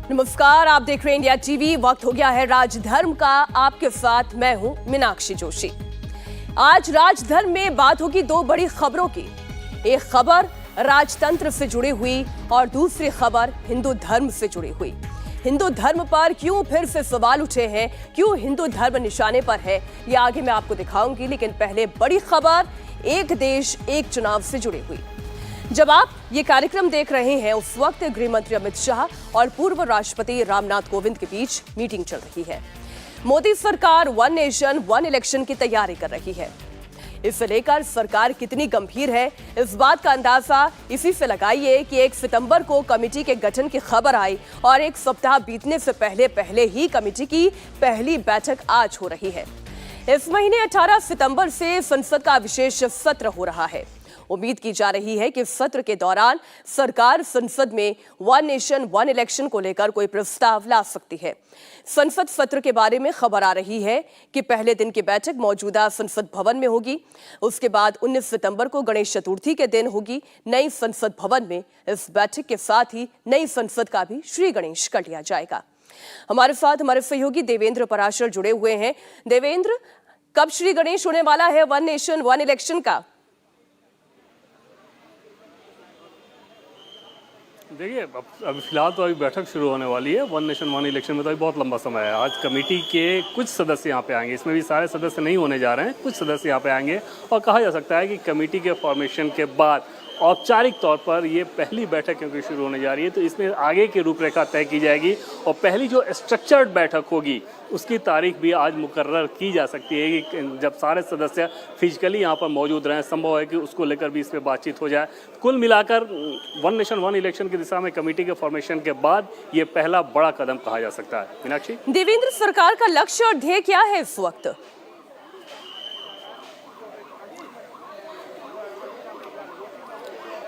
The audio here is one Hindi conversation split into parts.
नमस्कार, आप देख रहे हैं इंडिया टीवी। वक्त हो गया है राजधर्म का। आपके साथ मैं हूं मीनाक्षी जोशी। आज राजधर्म में बात होगी दो बड़ी खबरों की। एक खबर राजतंत्र से जुड़ी हुई और दूसरी खबर हिंदू धर्म से जुड़ी हुई। हिंदू धर्म पर क्यों फिर से सवाल उठे हैं, क्यों हिंदू धर्म निशाने पर है, ये आगे मैं आपको दिखाऊंगी। लेकिन पहले बड़ी खबर एक देश एक चुनाव से जुड़ी हुई। जब आप ये कार्यक्रम देख रहे हैं उस वक्त गृह मंत्री अमित शाह और पूर्व राष्ट्रपति रामनाथ कोविंद के बीच मीटिंग चल रही है। मोदी सरकार वन नेशन वन इलेक्शन की तैयारी कर रही है। इसे लेकर सरकार कितनी गंभीर है, इस बात का अंदाजा इसी से लगाइए कि 1 सितंबर को कमेटी के गठन की खबर आई और एक सप्ताह बीतने से पहले ही कमेटी की पहली बैठक आज हो रही है। इस महीने 18 सितंबर से संसद का विशेष सत्र हो रहा है। उम्मीद की जा रही है कि सत्र के दौरान सरकार संसद में वन नेशन वन इलेक्शन को लेकर कोई प्रस्ताव ला सकती है। संसद सत्र के बारे में खबर आ रही है कि पहले दिन की बैठक मौजूदा संसद भवन में होगी। उसके बाद 19 सितंबर को गणेश चतुर्थी के दिन होगी नई संसद भवन में। इस बैठक के साथ ही नई संसद का भी श्री गणेश कर लिया जाएगा। हमारे साथ हमारे सहयोगी देवेंद्र पराशर जुड़े हुए हैं। देवेंद्र, कब श्री गणेश होने वाला है वन नेशन वन इलेक्शन का? देखिए, अब फिलहाल तो अभी बैठक शुरू होने वाली है। वन नेशन वन इलेक्शन में तो अभी बहुत लंबा समय है। आज कमेटी के कुछ सदस्य यहाँ पे आएंगे, इसमें भी सारे सदस्य नहीं होने जा रहे हैं, कुछ सदस्य यहाँ पे आएंगे और कहा जा सकता है कि कमेटी के फॉर्मेशन के बाद औपचारिक तौर पर ये पहली बैठक क्योंकि शुरू होने जा रही है तो इसमें आगे की रूपरेखा तय की जाएगी और पहली जो स्ट्रक्चर्ड बैठक होगी उसकी तारीख भी आज मुकर्रर की जा सकती है कि जब सारे सदस्य फिजिकली यहाँ पर मौजूद रहें। संभव है कि उसको लेकर भी इस पर बातचीत हो जाए। कुल मिलाकर वन नेशन वन इलेक्शन की दिशा में कमेटी के फॉर्मेशन के बाद ये पहला बड़ा कदम कहा जा सकता है। मीनाक्षी, देवेंद्र, सरकार का लक्ष्य और ध्येय क्या है इस वक्त?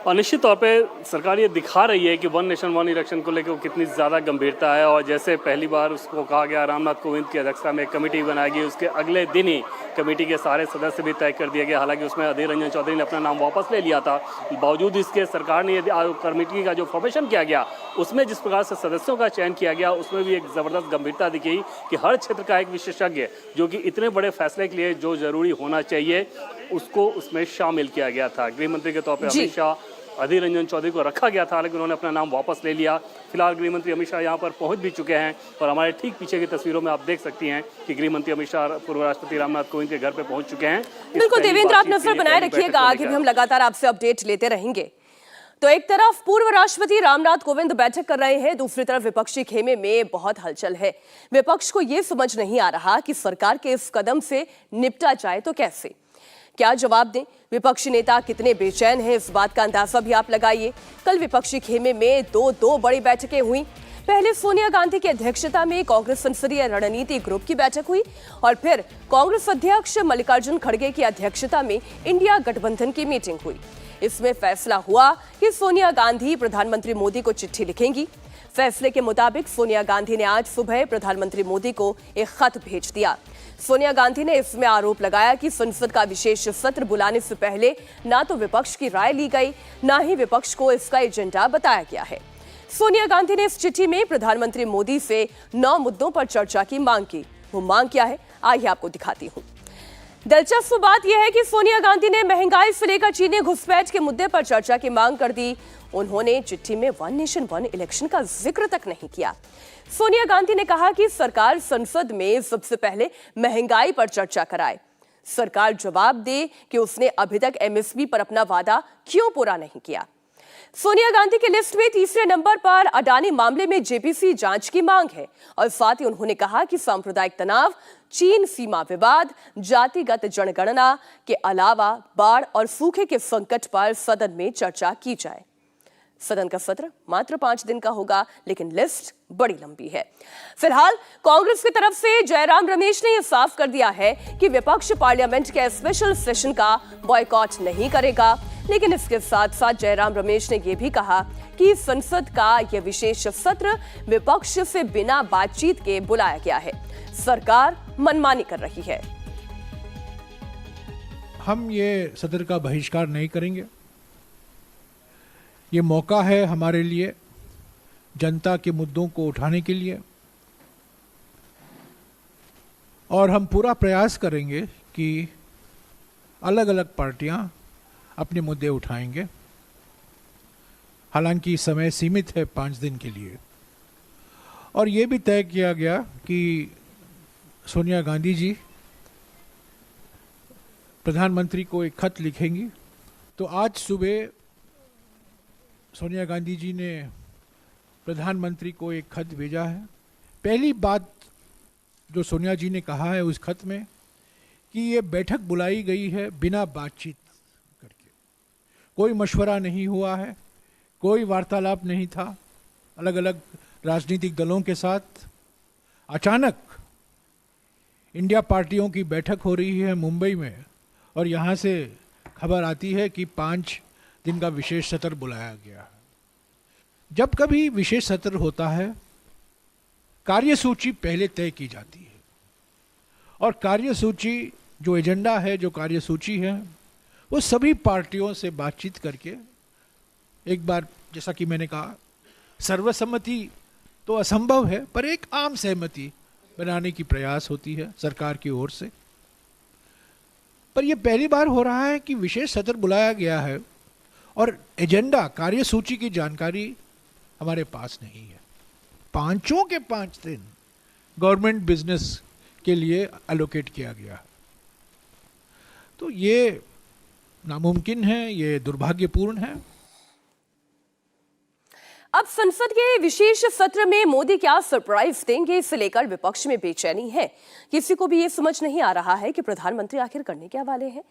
और निश्चित तौर पे सरकार ये दिखा रही है कि वन नेशन वन इलेक्शन को लेकर कितनी ज़्यादा गंभीरता है। और जैसे पहली बार उसको कहा गया रामनाथ कोविंद की अध्यक्षता में कमेटी बनाई गई, उसके अगले दिन ही कमेटी के सारे सदस्य भी तय कर दिए गए। हालांकि उसमें अधीर रंजन चौधरी ने अपना नाम वापस ले लिया था। बावजूद इसके सरकार ने कमेटी का जो फॉर्मेशन किया गया उसमें जिस प्रकार से सदस्यों का चयन किया गया उसमें भी एक ज़बरदस्त गंभीरता दिखी कि हर क्षेत्र का एक विशेषज्ञ जो कि इतने बड़े फैसले के लिए जो जरूरी होना चाहिए उसको उसमें शामिल किया गया था। गृह मंत्री के तौर पर अमित शाह, अधीर रंजन चौधरी को रखा गया था, हालांकि उन्होंने अपना नाम वापस ले लिया। फिलहाल गृह मंत्री अमित शाह यहाँ पर पहुंच भी चुके हैं और हमारे ठीक पीछे की तस्वीरों में आप देख सकती हैं कि गृह मंत्री अमित शाह पूर्व राष्ट्रपति रामनाथ कोविंद के घर पे पहुंच चुके हैं। बिल्कुल देवेंद्र, आप नजर बनाए रखिएगा, आगे भी हम लगातार आपसे अपडेट लेते रहेंगे। तो एक तरफ पूर्व राष्ट्रपति रामनाथ कोविंद बैठक कर रहे हैं, दूसरी तरफ विपक्षी खेमे में बहुत हलचल है। विपक्ष को यह समझ नहीं आ रहा कि सरकार के इस कदम से निपटा जाए तो कैसे, क्या जवाब दें। विपक्षी नेता कितने बेचैन हैं इस बात का अंदाजा भी आप लगाइए। कल विपक्षी खेमे में दो बड़ी बैठकें हुई। पहले सोनिया गांधी की अध्यक्षता में कांग्रेस संसदीय रणनीति ग्रुप की बैठक हुई और फिर कांग्रेस अध्यक्ष मल्लिकार्जुन खड़गे की अध्यक्षता में इंडिया गठबंधन की मीटिंग हुई। इसमें फैसला हुआ कि सोनिया गांधी प्रधानमंत्री मोदी को चिट्ठी लिखेंगी। फैसले के मुताबिक सोनिया गांधी ने आज सुबह प्रधानमंत्री मोदी को एक खत भेज दिया। सोनिया गांधी ने इसमें आरोप लगाया कि संसद का विशेष सत्र बुलाने से पहले ना तो विपक्ष की राय ली गई, ना ही विपक्ष को इसका एजेंडा बताया गया है। सोनिया गांधी ने इस चिट्ठी में प्रधानमंत्री मोदी से 9 मुद्दों पर चर्चा की मांग की। वो मांग क्या है, आइए आपको दिखाती हूँ। दिलचस्प बात यह है कि सोनिया गांधी ने महंगाई से लेकर चीनी घुसपैठ के मुद्दे पर चर्चा की मांग कर दी। उन्होंने चिट्ठी में वन नेशन वन इलेक्शन का जिक्र तक नहीं किया। सोनिया गांधी ने कहा कि सरकार संसद में सबसे पहले महंगाई पर चर्चा कराए। सरकार जवाब दे कि उसने अभी तक एमएसपी पर अपना वादा क्यों पूरा नहीं किया। सोनिया गांधी की लिस्ट में तीसरे नंबर पर अडानी मामले में जेपीसी जांच की मांग है और साथ ही उन्होंने कहा कि सांप्रदायिक तनाव, चीन सीमा विवाद, जातिगत जनगणना के अलावा बाढ़ और सूखे के संकट पर सदन में चर्चा की जाए। सदन का सत्र मात्र 5 दिन का होगा, लेकिन लिस्ट बड़ी लंबी है। फिलहाल कांग्रेस की तरफ से जयराम रमेश ने यह साफ कर दिया है कि विपक्ष पार्लियामेंट के स्पेशल सेशन का बॉयकॉट नहीं करेगा। लेकिन इसके साथ साथ जयराम रमेश ने यह भी कहा कि संसद का यह विशेष सत्र विपक्ष से बिना बातचीत के बुलाया गया है। सरकार मनमानी कर रही है। हम ये सदन का बहिष्कार नहीं करेंगे। ये मौका है हमारे लिए जनता के मुद्दों को उठाने के लिए, और हम पूरा प्रयास करेंगे कि अलग अलग पार्टियां अपने मुद्दे उठाएंगे। हालांकि समय सीमित है 5 दिन के लिए, और ये भी तय किया गया कि सोनिया गांधी जी प्रधानमंत्री को एक खत लिखेंगी। तो आज सुबह सोनिया गांधी जी ने प्रधानमंत्री को एक खत भेजा है। पहली बात जो सोनिया जी ने कहा है उस खत में कि ये बैठक बुलाई गई है बिना बातचीत करके, कोई मशवरा नहीं हुआ है, कोई वार्तालाप नहीं था अलग अलग राजनीतिक दलों के साथ। अचानक इंडिया पार्टियों की बैठक हो रही है मुंबई में, और यहाँ से खबर आती है कि 5 दिन का विशेष सत्र बुलाया गया है। जब कभी विशेष सत्र होता है, कार्यसूची पहले तय की जाती है, और कार्यसूची जो एजेंडा है, जो कार्यसूची है, वो सभी पार्टियों से बातचीत करके एक बार, जैसा कि मैंने कहा, सर्वसम्मति तो असंभव है, पर एक आम सहमति बनाने की प्रयास होती है सरकार की ओर से। पर यह पहली बार हो रहा है कि विशेष सत्र बुलाया गया है और एजेंडा, कार्यसूची की जानकारी हमारे पास नहीं है। 5 के 5 दिन गवर्नमेंट बिजनेस के लिए एलोकेट किया गया, तो ये नामुमकिन है, ये दुर्भाग्यपूर्ण है। अब संसद के विशेष सत्र में मोदी क्या सरप्राइज देंगे, इसे लेकर विपक्ष में बेचैनी है। किसी को भी ये समझ नहीं आ रहा है कि प्रधानमंत्री आखिर करने क्या वाले हैं।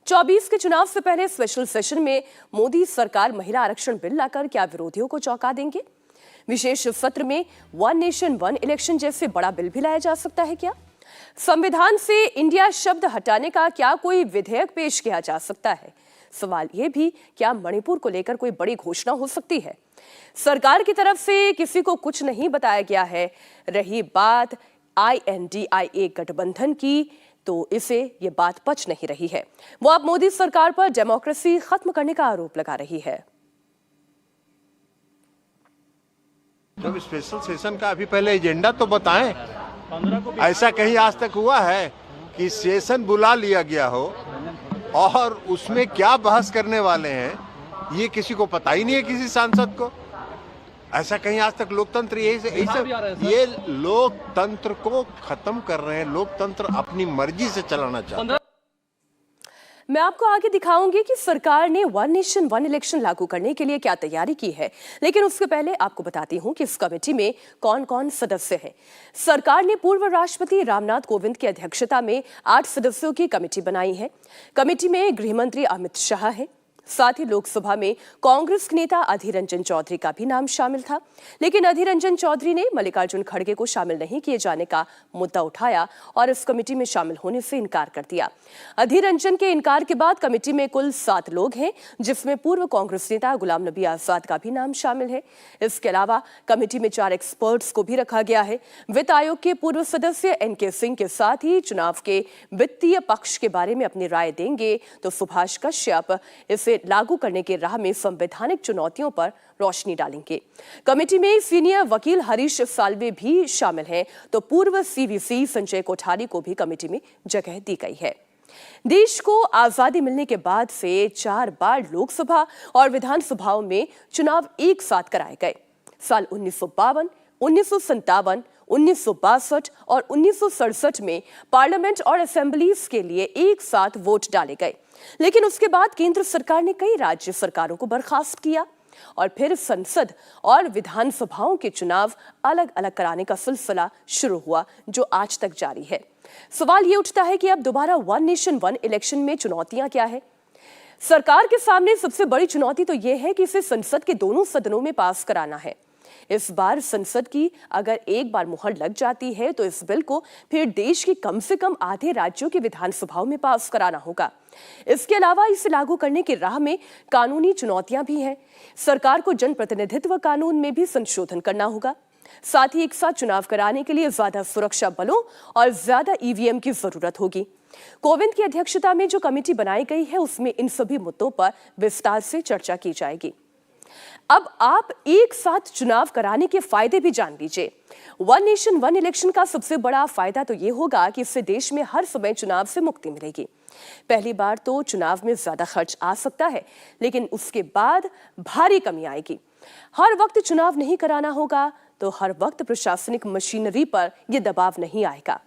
24 के चुनाव से पहले स्पेशल सेशन में मोदी सरकार महिला आरक्षण बिल लाकर क्या विरोधियों को चौंका देंगे? विशेष सत्र में 1 नेशन 1 इलेक्शन जैसे बड़ा बिल भी लाया जा सकता है क्या? संविधान से इंडिया शब्द हटाने का क्या कोई विधेयक पेश किया जा सकता है? सवाल यह भी, क्या मणिपुर को लेकर कोई बड़ी घोषणा हो सकती है? सरकार की तरफ से किसी को कुछ नहीं बताया गया है। रही बात INDIA गठबंधन की, तो इसे ये बात पच नहीं रही है। वो अब मोदी सरकार पर डेमोक्रेसी खत्म करने का आरोप लगा रही है। जब स्पेशल सेशन का अभी पहले एजेंडा तो बताएं। ऐसा कहीं आज तक हुआ है कि सेशन बुला लिया गया हो और उसमें क्या बहस करने वाले हैं ये किसी को पता ही नहीं है, किसी सांसद को। ऐसा कहीं आज तक लोकतंत्र ये लोकतंत्र को खत्म कर रहे हैं। लोकतंत्र अपनी मर्जी से चलाना चाहते हैं। मैं आपको आगे दिखाऊंगी कि सरकार ने 1 नेशन 1 इलेक्शन लागू करने के लिए क्या तैयारी की है, लेकिन उसके पहले आपको बताती हूं कि इस कमेटी में कौन कौन सदस्य हैं। सरकार ने पूर्व राष्ट्रपति रामनाथ कोविंद की अध्यक्षता में 8 सदस्यों की कमेटी बनाई है। कमेटी में गृह मंत्री अमित शाह हैं। साथ ही लोकसभा में कांग्रेस के नेता अधीर रंजन चौधरी का भी नाम शामिल था, लेकिन अधीर रंजन चौधरी ने मल्लिकार्जुन खड़गे को शामिल नहीं किए जाने का मुद्दा उठाया और इस कमेटी में शामिल होने से इनकार कर दिया। अधीर रंजन के इनकार के बाद कमेटी में कुल 7 लोग हैं, जिसमें पूर्व कांग्रेस नेता गुलाम नबी आजाद का भी नाम शामिल है। इसके अलावा कमेटी में 4 एक्सपर्ट्स को भी रखा गया है। वित्त आयोग के पूर्व सदस्य NK सिंह के साथ ही चुनाव के वित्तीय पक्ष के बारे में अपनी राय देंगे, तो सुभाष कश्यप इसे लागू करने की राह में संवैधानिक चुनौतियों पर रोशनी डालेंगे। कमेटी में सीनियर वकील हरीश साल्वे भी शामिल हैं, तो पूर्व CVC संजय कोठारी को भी कमेटी में जगह दी गई है। देश को आजादी मिलने के बाद से 4 बार लोकसभा और विधानसभाओं में चुनाव एक साथ कराए गए। साल 1952, 1957, 1962 और 1967 में पार्लियामेंट और असेंबलीज के लिए एक साथ वोट डाले गए, लेकिन उसके बाद केंद्र सरकार ने कई राज्य सरकारों को बर्खास्त किया और फिर संसद और विधानसभाओं के चुनाव अलग अलग कराने का सिलसिला शुरू हुआ, जो आज तक जारी है। सवाल ये उठता है कि अब दोबारा 1 नेशन 1 इलेक्शन में चुनौतियां क्या है? सरकार के सामने सबसे बड़ी चुनौती तो यह है कि इसे संसद के दोनों सदनों में पास कराना है। इस बार संसद की अगर एक बार मुहर लग जाती है तो इस बिल को फिर देश की कम से कम आधे राज्यों की विधानसभाओं में पास कराना होगा। इसके अलावा इसे लागू करने की राह में कानूनी चुनौतियां भी हैं। सरकार को जनप्रतिनिधित्व कानून में भी संशोधन करना होगा। साथ ही एक साथ चुनाव कराने के लिए ज्यादा सुरक्षा बलों और ज्यादा EVM की जरूरत होगी। कोविंद की अध्यक्षता में जो कमेटी बनाई गई है उसमें इन सभी मुद्दों पर विस्तार से चर्चा की जाएगी। अब आप एक साथ चुनाव कराने के फायदे भी जान लीजिए। वन नेशन वन इलेक्शन का सबसे बड़ा फायदा तो ये होगा कि इससे देश में हर समय चुनाव से मुक्ति मिलेगी। पहली बार तो चुनाव में ज्यादा खर्च आ सकता है, लेकिन उसके बाद भारी कमी आएगी। हर वक्त चुनाव नहीं कराना होगा तो हर वक्त प्रशासनिक मशीनरी पर यह दबाव नहीं आएगा।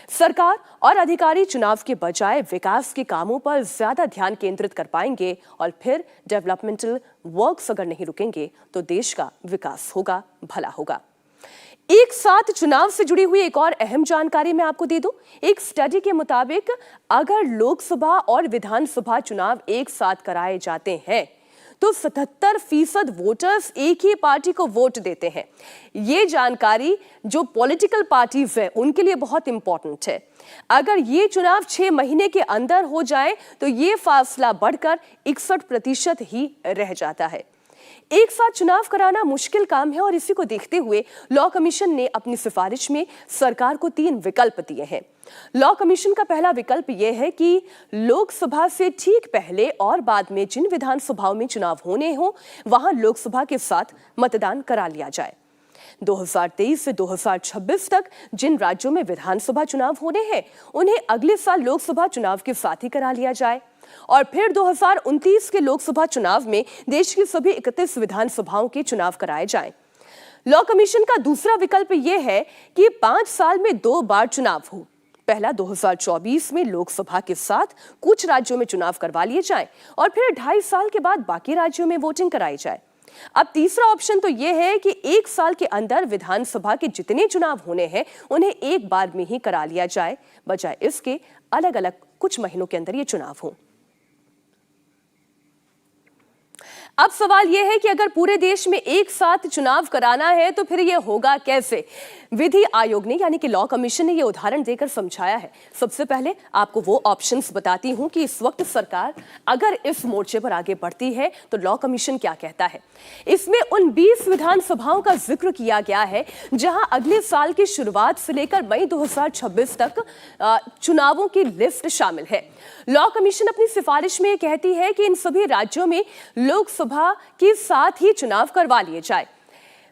सरकार और अधिकारी चुनाव के बजाय विकास के कामों पर ज्यादा ध्यान केंद्रित कर पाएंगे और फिर डेवलपमेंटल वर्क्स अगर नहीं रुकेंगे तो देश का विकास होगा, भला होगा। एक साथ चुनाव से जुड़ी हुई एक और अहम जानकारी मैं आपको दे दूं। एक स्टडी के मुताबिक अगर लोकसभा और विधानसभा चुनाव एक साथ कराए जाते हैं तो 77% वोटर्स एक ही पार्टी को वोट देते हैं। ये जानकारी जो पॉलिटिकल पार्टीज है उनके लिए बहुत इंपॉर्टेंट है। अगर ये चुनाव 6 महीने के अंदर हो जाए तो ये फासला बढ़कर 61% ही रह जाता है। एक साथ चुनाव कराना मुश्किल काम है और इसी को देखते हुए लॉ कमीशन ने अपनी सिफारिश में सरकार को 3 विकल्प दिए हैं। लॉ कमीशन का पहला विकल्प यह है कि लोकसभा से ठीक पहले और बाद में जिन विधानसभाओं में चुनाव होने हो वहां लोकसभा के साथ मतदान करा लिया जाए। 2023 से 2026 तक जिन राज्यों में विधानसभा चुनाव होने हैं उन्हें अगले साल लोकसभा चुनाव के साथ ही करा लिया जाए और फिर 2029 के लोकसभा चुनाव में देश की सभी 31 विधानसभाओं के चुनाव कराए जाएं। लॉ कमीशन का दूसरा विकल्प यह है कि 5 साल में 2 बार चुनाव हो। पहला 2024 में लोकसभा के साथ कुछ राज्यों में चुनाव करवा लिए जाएं और फिर 2.5 साल के बाद बाकी राज्यों में वोटिंग कराई जाए। अब तीसरा ऑप्शन तो यह है कि 1 साल के अंदर विधानसभा के जितने चुनाव होने हैं उन्हें एक बार में ही करा लिया जाए, बजाय इसके अलग अलग कुछ महीनों के अंदर ये चुनाव हो। अब सवाल यह है कि अगर पूरे देश में एक साथ चुनाव कराना है तो फिर यह होगा कैसे? विधि आयोग ने यानी कि लॉ कमीशन ने यह उदाहरण देकर समझाया है। सबसे पहले आपको वो ऑप्शंस बताती हूं कि इस वक्त सरकार अगर इस मोर्चे पर आगे बढ़ती है तो लॉ कमीशन क्या कहता है। इसमें उन 20 विधानसभाओं का जिक्र किया गया है जहां अगले साल की शुरुआत से लेकर मई 2026 तक चुनावों की लिस्ट शामिल है। लॉ कमीशन अपनी सिफारिश में कहती है कि इन सभी राज्यों में लोकसभा के साथ ही चुनाव करवा लिए जाए।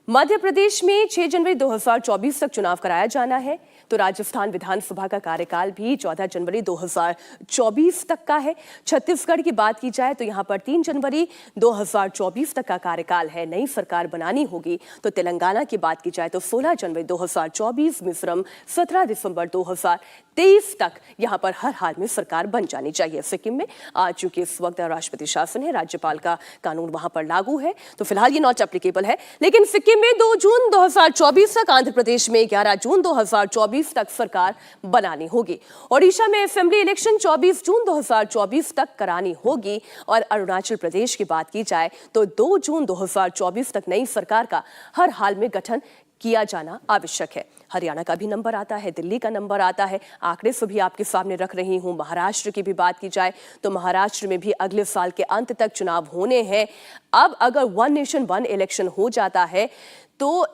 मध्य प्रदेश में 6 जनवरी 2024 तक चुनाव कराया जाना है, तो राजस्थान विधानसभा का कार्यकाल भी 14 जनवरी 2024 तक का है। छत्तीसगढ़ की बात की जाए तो यहां पर 3 जनवरी 2024 तक का कार्यकाल है। नई सरकार बनानी होगी तो तेलंगाना की बात की जाए तो 16 जनवरी 2024, मिजोरम 17 दिसंबर 2023 तक यहां पर हर हाल में सरकार बन जानी चाहिए। सिक्किम में आज चूंकि इस वक्त राष्ट्रपति शासन है, राज्यपाल का कानून वहां पर लागू है, तो फिलहाल ये नॉट एप्लीकेबल है। लेकिन सिक्किम में 2 जून 2024 तक, आंध्र प्रदेश में 11 जून 2024 तक सरकार बनानी होगी। ओडिशा में असेंबली इलेक्शन 24 जून 2024 तक करानी होगी और अरुणाचल प्रदेश की बात की जाए तो 2 जून 2024 तक नई सरकार का हर हाल में गठन किया जाना आवश्यक है। हरियाणा का भी नंबर आता है, दिल्ली का नंबर आता है, आंकड़े सभी आपके सामने रख रही हूं। महाराष्ट्र की भी बात की जाए तो महाराष्ट्र में भी अगले साल के अंत तक चुनाव होने हैं। अब अगर वन नेशन वन इलेक्शन हो जाता है तो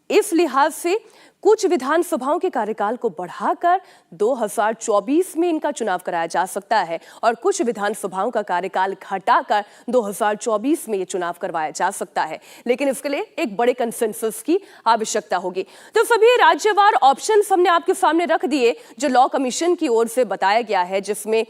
इस लिहाज से कुछ विधानसभाओं के कार्यकाल को बढ़ाकर 2024 में इनका चुनाव कराया जा सकता है और कुछ विधानसभाओं का कार्यकाल घटाकर 2024 में ये चुनाव करवाया जा सकता है। लेकिन इसके लिए एक बड़े कंसेंसस की आवश्यकता होगी। तो सभी राज्यवार ऑप्शंस हमने आपके सामने रख दिए जो लॉ कमीशन की ओर से बताया गया है, जिसमें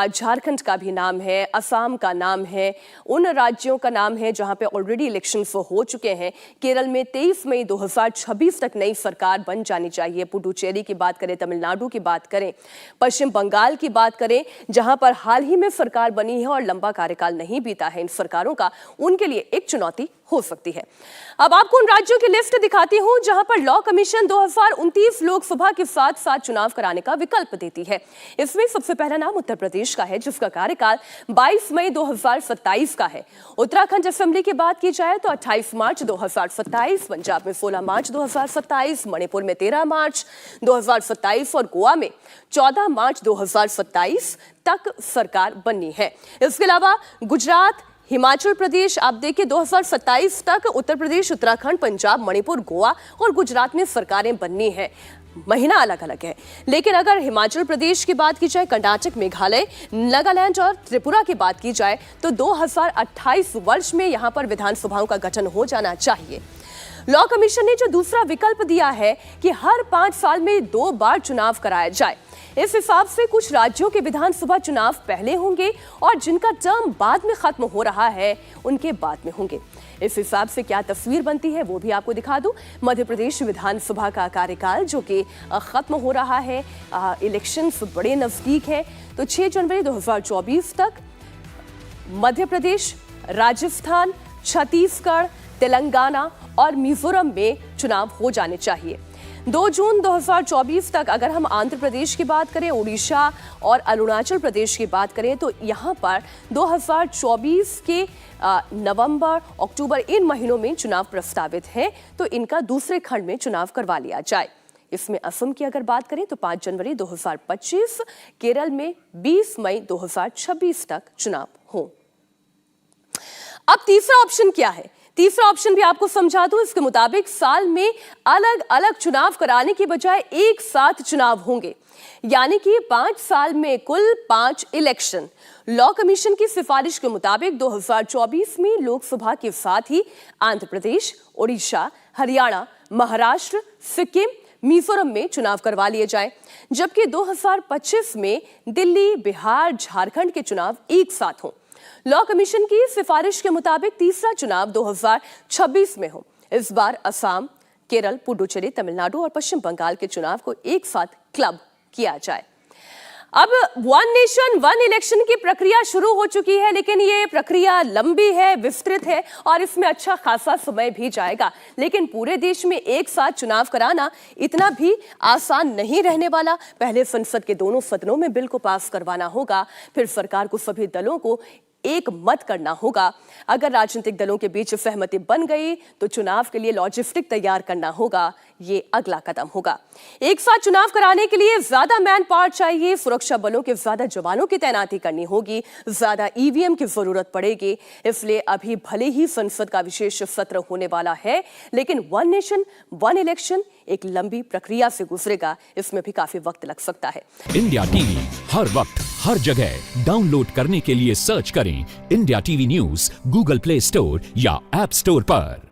झारखंड का भी नाम है, असम का नाम है, उन राज्यों का नाम है जहां पे ऑलरेडी इलेक्शंस हो चुके हैं। केरल में 23 मई 2026 तक नई सरकार बन जानी चाहिए। पुडुचेरी की बात करें, तमिलनाडु की बात करें, पश्चिम बंगाल की बात करें, जहां पर हाल ही में सरकार बनी है और लंबा कार्यकाल नहीं बीता है इन सरकारों का, उनके लिए एक चुनौती हो सकती है। अब आपको उन राज्यों की लिस्ट दिखाती हूं जहां पर लॉ कमीशन 2029 लोकसभा के साथ साथ चुनाव कराने का विकल्प देती है। इसमें सबसे पहला नाम उत्तर प्रदेश का है जिसका कार्यकाल 22 मई 2027 का है। उत्तराखंड असेंबली की बात की जाए तो 28 मार्च 2027, पंजाब में 16 मार्च 2027, मणिपुर में 13 मार्च 2027 और गोवा में 14 मार्च 2027 तक सरकार बननी है। इसके अलावा गुजरात, हिमाचल प्रदेश आप देखिए 2027 तक उत्तर प्रदेश, उत्तराखंड, पंजाब, मणिपुर, गोवा और गुजरात में सरकारें बननी है। महीना अलग अलग है, लेकिन अगर हिमाचल प्रदेश की बात की जाए, कर्नाटक, मेघालय, नागालैंड और त्रिपुरा की बात की जाए तो 2028 वर्ष में यहां पर विधानसभाओं का गठन हो जाना चाहिए। लॉ कमीशन ने जो दूसरा विकल्प दिया है कि हर 5 साल में 2 बार चुनाव कराया जाए। इस हिसाब से कुछ राज्यों के विधानसभा चुनाव पहले होंगे और जिनका टर्म बाद में खत्म हो रहा है उनके बाद में होंगे। इस हिसाब से क्या तस्वीर बनती है वो भी आपको दिखा दूं। मध्य प्रदेश विधानसभा का कार्यकाल जो कि खत्म हो रहा है, इलेक्शंस बड़े नजदीक है, तो 6 जनवरी 2024 तक मध्य प्रदेश, राजस्थान, छत्तीसगढ़, तेलंगाना और मिजोरम में चुनाव हो जाने चाहिए। 2 जून 2024 तक अगर हम आंध्र प्रदेश की बात करें, उड़ीसा और अरुणाचल प्रदेश की बात करें तो यहाँ पर 2024 के नवंबर, अक्टूबर इन महीनों में चुनाव प्रस्तावित हैं, तो इनका दूसरे खंड में चुनाव करवा लिया जाए। इसमें असम की अगर बात करें तो 5 जनवरी 2025, केरल में 20 मई 2026 तक चुनाव हो। अब तीसरा ऑप्शन क्या है? तीसरा ऑप्शन भी आपको समझा दूं। इसके मुताबिक साल में अलग अलग चुनाव कराने की बजाय एक साथ चुनाव होंगे, यानी कि 5 साल में कुल 5 इलेक्शन। लॉ कमीशन की सिफारिश के मुताबिक 2024 में लोकसभा के साथ ही आंध्र प्रदेश, उड़ीसा, हरियाणा, महाराष्ट्र, सिक्किम, मिजोरम में चुनाव करवा लिए जाए, जबकि 2025 में दिल्ली, बिहार, झारखंड के चुनाव एक साथ हों। लॉ कमीशन की सिफारिश के मुताबिक तीसरा चुनाव 2026 में हो। इस बार असम, केरल, पुडुचेरी, तमिलनाडु और पश्चिम बंगाल के चुनाव को एक साथ क्लब किया जाए। अब वन नेशन वन इलेक्शन की प्रक्रिया शुरू हो चुकी है, लेकिन ये प्रक्रिया लंबी है, विस्तृत है और इसमें अच्छा खासा समय भी जाएगा। लेकिन पूरे देश में एक साथ चुनाव कराना इतना भी आसान नहीं रहने वाला। पहले संसद के दोनों सदनों में बिल को पास करवाना होगा, फिर सरकार को सभी दलों को एक मत करना होगा। अगर राजनीतिक दलों के बीच सहमति बन गई तो चुनाव के लिए लॉजिस्टिक तैयार करना होगा। ये अगला कदम होगा। एक साथ चुनाव कराने के लिए ज्यादा मैन पावर चाहिए, सुरक्षा बलों के ज्यादा जवानों की तैनाती करनी होगी, ज्यादा ईवीएम की जरूरत पड़ेगी। इसलिए अभी भले ही संसद का विशेष सत्र होने वाला है, लेकिन वन नेशन वन इलेक्शन एक लंबी प्रक्रिया से गुजरेगा। इसमें भी काफी वक्त लग सकता है। इंडिया टीवी हर वक्त हर जगह डाउनलोड करने के लिए सर्च करें India TV news Google play store या ऐप स्टोर पर।